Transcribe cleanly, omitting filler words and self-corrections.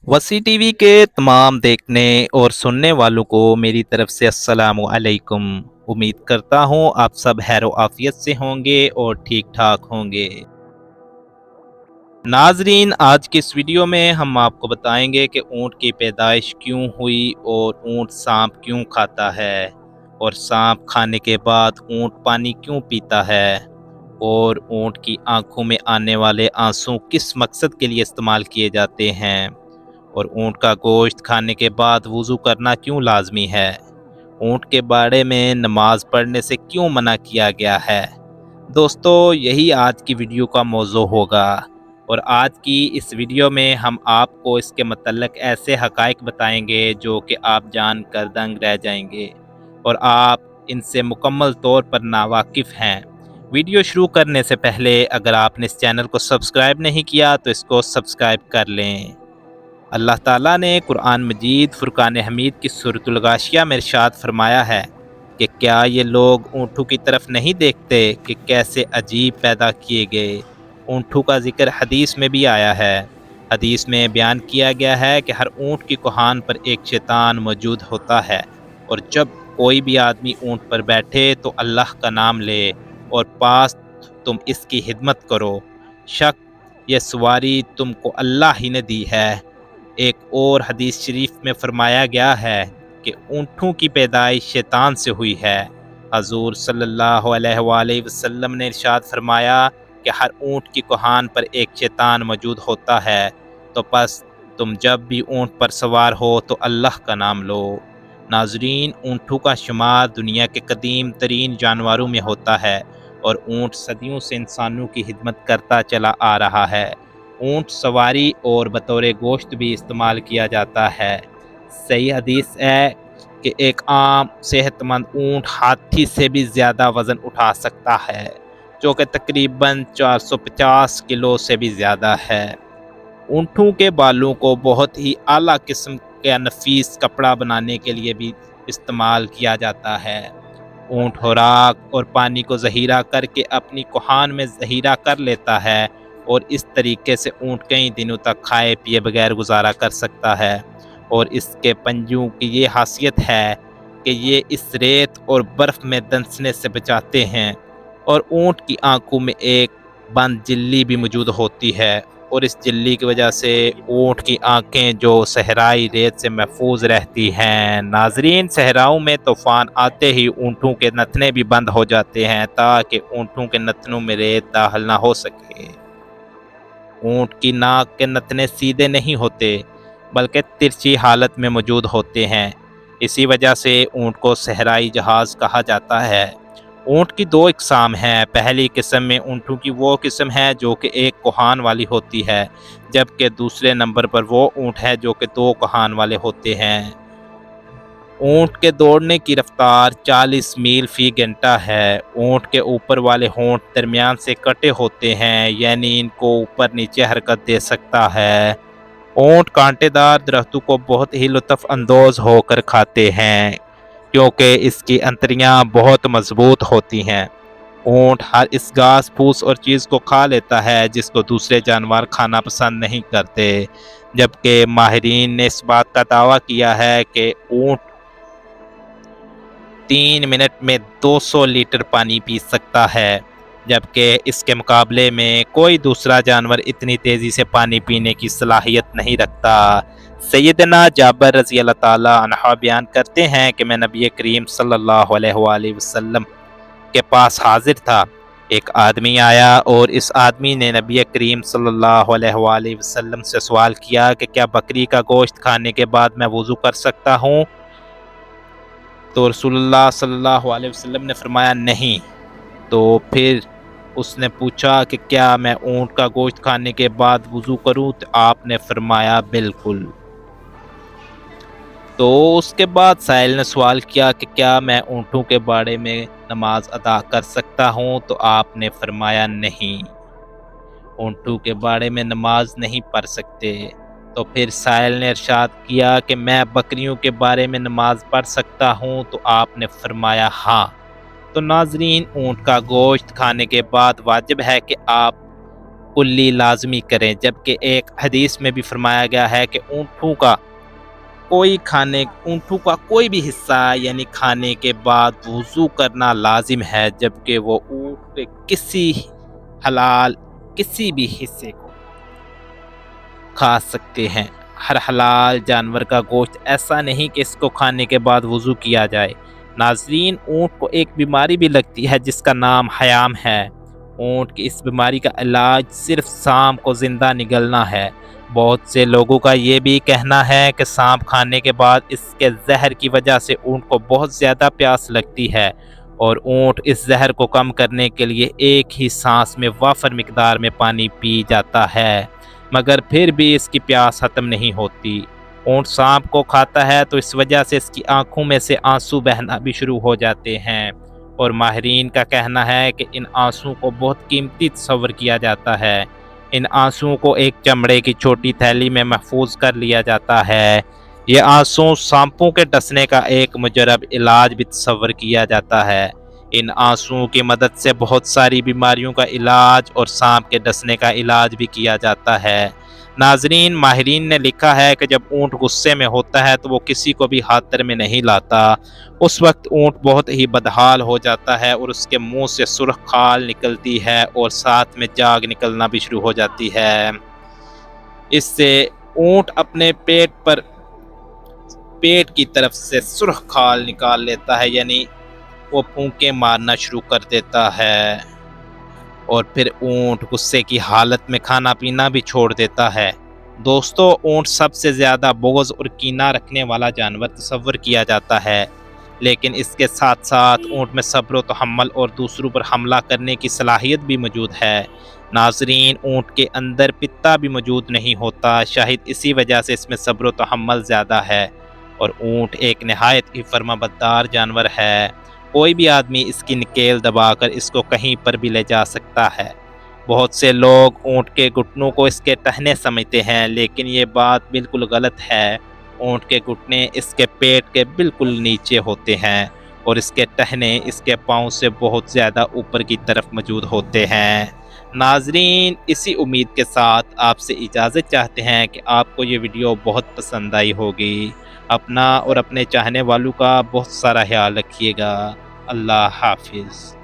वसी टीवी के तमाम देखने और सुनने वालों को मेरी तरफ से अस्सलामु अलैकुम। उम्मीद करता हूँ आप सब खैर आफियत से होंगे और ठीक ठाक होंगे। नाजरीन, आज की इस वीडियो में हम आपको बताएंगे कि ऊँट की पैदाइश क्यों हुई और ऊँट सांप क्यों खाता है और सांप खाने के बाद ऊँट पानी क्यों पीता है और ऊँट की आंखों में आने वाले आंसू किस मकसद के लिए इस्तेमाल किए जाते हैं और ऊँट का गोश्त खाने के बाद वज़ू करना क्यों लाजमी है। ऊँट के बारे में नमाज पढ़ने से क्यों मना किया गया है। दोस्तों, यही आज की वीडियो का मौजू होगा और आज की इस वीडियो में हम आपको इसके मतलब ऐसे हक़ाइक़ बताएंगे जो कि आप जान कर दंग रह जाएंगे और आप इनसे मुकम्मल तौर पर नावाकिफ़ हैं। वीडियो शुरू करने से पहले अगर आपने इस चैनल को सब्सक्राइब नहीं किया तो इसको सब्सक्राइब कर लें। अल्लाह ताला ने कुरान मजीद फ़ुरक़ान हमीद की सूरतुल गाशिया में इरशाद फरमाया है कि क्या ये लोग ऊँटों की तरफ नहीं देखते कि कैसे अजीब पैदा किए गए। ऊँटों का ज़िक्र हदीस में भी आया है। हदीस में बयान किया गया है कि हर ऊँट की कोहान पर एक शैतान मौजूद होता है और जब कोई भी आदमी ऊँट पर बैठे तो अल्लाह का नाम ले और पास तुम इसकी खिदमत करो, शक ये सवारी तुमको अल्लाह ही ने दी है। एक और हदीस शरीफ में फरमाया गया है कि ऊँटों की पैदाइश शैतान से हुई है। हजूर सल्लल्लाहु अलैहि वसल्लम ने इरशाद फरमाया कि हर ऊँट की कोहान पर एक शैतान मौजूद होता है, तो बस तुम जब भी ऊँट पर सवार हो तो अल्लाह का नाम लो। नाजरीन, ऊँटों का शुमार दुनिया के कदीम तरीन जानवरों में होता है और ऊँट सदियों से इंसानों की खिदमत करता चला आ रहा है। ऊँट सवारी और बतौर गोश्त भी इस्तेमाल किया जाता है। सही हदीस है कि एक आम सेहतमंद ऊँट हाथी से भी ज़्यादा वज़न उठा सकता है, जो कि तकरीबन 450 किलो से भी ज़्यादा है। ऊँटों के बालों को बहुत ही आला किस्म का नफीस कपड़ा बनाने के लिए भी इस्तेमाल किया जाता है। ऊँट खुराक और पानी को ज़हीरा करके अपनी कोहान में ज़हीरा कर लेता है और इस तरीके से ऊँट कई दिनों तक खाए पिए बगैर गुजारा कर सकता है। और इसके पंजों की ये खासियत है कि ये इस रेत और बर्फ़ में दंसने से बचाते हैं और ऊँट की आंखों में एक बंद झिल्ली भी मौजूद होती है और इस झिल्ली की वजह से ऊँट की आंखें जो सहराई रेत से महफूज रहती हैं। नाजरीन, सहराओं में तूफ़ान आते ही ऊँटों के नथने भी बंद हो जाते हैं ताकि ऊँटों के नथनों में रेत दाखिल ना हो सके। ऊँट की नाक के नथने सीधे नहीं होते बल्कि तिरछी हालत में मौजूद होते हैं। इसी वजह से ऊँट को सहराई जहाज़ कहा जाता है। ऊँट की दो इकसाम हैं। पहली किस्म में ऊँटों की वो किस्म है जो कि एक कोहान वाली होती है, जबकि दूसरे नंबर पर वो ऊँट है जो कि दो कोहान वाले होते हैं। ऊँट के दौड़ने की रफ्तार 40 मील फी घंटा है। ऊँट के ऊपर वाले होंठ दरमियान से कटे होते हैं, यानी इनको ऊपर नीचे हरकत दे सकता है। ऊँट कांटेदार दरख्तों को बहुत ही लुत्फ़ अंदोज़ होकर खाते हैं क्योंकि इसकी अंतड़ियाँ बहुत मजबूत होती हैं। ऊँट हर इस घास फूस और चीज़ को खा लेता है जिसको दूसरे जानवर खाना पसंद नहीं करते, जबकि माहिरीन ने इस बात का दावा किया है कि ऊँट 3 मिनट में 200 लीटर पानी पी सकता है, जबकि इसके मुकाबले में कोई दूसरा जानवर इतनी तेज़ी से पानी पीने की सलाहियत नहीं रखता। सैयदना जाबर रज़ी अल्लाह ताला अन्हा बयान करते हैं कि मैं नबी करीम सल्लल्लाहु अलैहि वसल्लम के पास हाजिर था। एक आदमी आया और इस आदमी ने नबी करीम सल्लल्लाहु अलैहि वसल्लम से सवाल किया कि क्या बकरी का गोश्त खाने के बाद मैं वज़ू कर सकता हूँ? तो रसूलुल्लाह सल्लल्लाहु अलैहि वसल्लम ने फरमाया नहीं। तो फिर उसने पूछा कि क्या मैं ऊँट का गोश्त खाने के बाद वज़ू करूँ? तो आपने फरमाया बिल्कुल। तो उसके बाद साइल ने सवाल किया कि क्या मैं ऊँटों के बारे में नमाज अदा कर सकता हूँ? तो आपने फरमाया नहीं, ऊँटों के बारे में नमाज नहीं पढ़ सकते। तो फिर साइल ने इरशाद किया कि मैं बकरियों के बारे में नमाज पढ़ सकता हूँ? तो आपने फरमाया हाँ। तो नाजरीन, ऊँट का गोश्त खाने के बाद वाजिब है कि आप کلی لازمی کریں، جبکہ ایک حدیث میں بھی فرمایا گیا ہے کہ اونٹوں کا کوئی بھی حصہ یعنی کھانے کے بعد وضو کرنا لازم ہے، جبکہ وہ اونٹ کے کسی بھی حصے کو کھا سکتے ہیں۔ ہر حلال جانور کا گوشت ایسا نہیں کہ اس کو کھانے کے بعد وضو کیا جائے۔ ناظرین، اونٹ کو ایک بیماری بھی لگتی ہے جس کا نام حیام ہے۔ اونٹ کی اس بیماری کا علاج صرف سانپ کو زندہ نگلنا ہے۔ بہت سے لوگوں کا یہ بھی کہنا ہے کہ سانپ کھانے کے بعد اس کے زہر کی وجہ سے اونٹ کو بہت زیادہ پیاس لگتی ہے، اور اونٹ اس زہر کو کم کرنے کے لیے ایک ہی سانس میں وافر مقدار میں پانی پی جاتا ہے، مگر پھر بھی اس کی پیاس ختم نہیں ہوتی۔ اونٹ سانپ کو کھاتا ہے تو اس وجہ سے اس کی آنکھوں میں سے آنسو بہنا بھی شروع ہو جاتے ہیں، اور ماہرین کا کہنا ہے کہ ان آنسوؤں کو بہت قیمتی تصور کیا جاتا ہے۔ ان آنسوؤں کو ایک چمڑے کی چھوٹی تھیلی میں محفوظ کر لیا جاتا ہے۔ یہ آنسو سانپوں کے ڈسنے کا ایک مجرب علاج بھی تصور کیا جاتا ہے۔ ان آنسوؤں کی مدد سے بہت ساری بیماریوں کا علاج اور سانپ کے ڈسنے کا علاج بھی کیا جاتا ہے۔ ناظرین، ماہرین نے لکھا ہے کہ جب اونٹ غصے میں ہوتا ہے تو وہ کسی کو بھی خاطر میں نہیں لاتا۔ اس وقت اونٹ بہت ہی بدحال ہو جاتا ہے اور اس کے منہ سے سرخ کھال نکلتی ہے اور ساتھ میں جاگ نکلنا بھی شروع ہو جاتی ہے۔ اس سے اونٹ اپنے پیٹ کی طرف سے سرخ کھال نکال لیتا ہے، یعنی وہ پھونکے مارنا شروع کر دیتا ہے، اور پھر اونٹ غصے کی حالت میں کھانا پینا بھی چھوڑ دیتا ہے۔ دوستو، اونٹ سب سے زیادہ بغض اور کینہ رکھنے والا جانور تصور کیا جاتا ہے، لیکن اس کے ساتھ ساتھ اونٹ میں صبر و تحمل اور دوسروں پر حملہ کرنے کی صلاحیت بھی موجود ہے۔ ناظرین، اونٹ کے اندر پتا بھی موجود نہیں ہوتا، شاید اسی وجہ سے اس میں صبر و تحمل زیادہ ہے، اور اونٹ ایک نہایت ہی فرمانبردار جانور ہے۔ کوئی بھی آدمی اس کی نکیل دبا کر اس کو کہیں پر بھی لے جا سکتا ہے۔ بہت سے لوگ اونٹ کے گھٹنوں کو اس کے ٹہنے سمجھتے ہیں، لیکن یہ بات بالکل غلط ہے۔ اونٹ کے گھٹنے اس کے پیٹ کے بالکل نیچے ہوتے ہیں، اور اس کے ٹہنے اس کے پاؤں سے بہت زیادہ اوپر کی طرف موجود ہوتے ہیں۔ ناظرین، اسی امید کے ساتھ آپ سے اجازت چاہتے ہیں کہ آپ کو یہ ویڈیو بہت پسند آئی ہوگی۔ اپنا اور اپنے چاہنے والوں کا بہت سارا خیال رکھیے گا۔ اللہ حافظ۔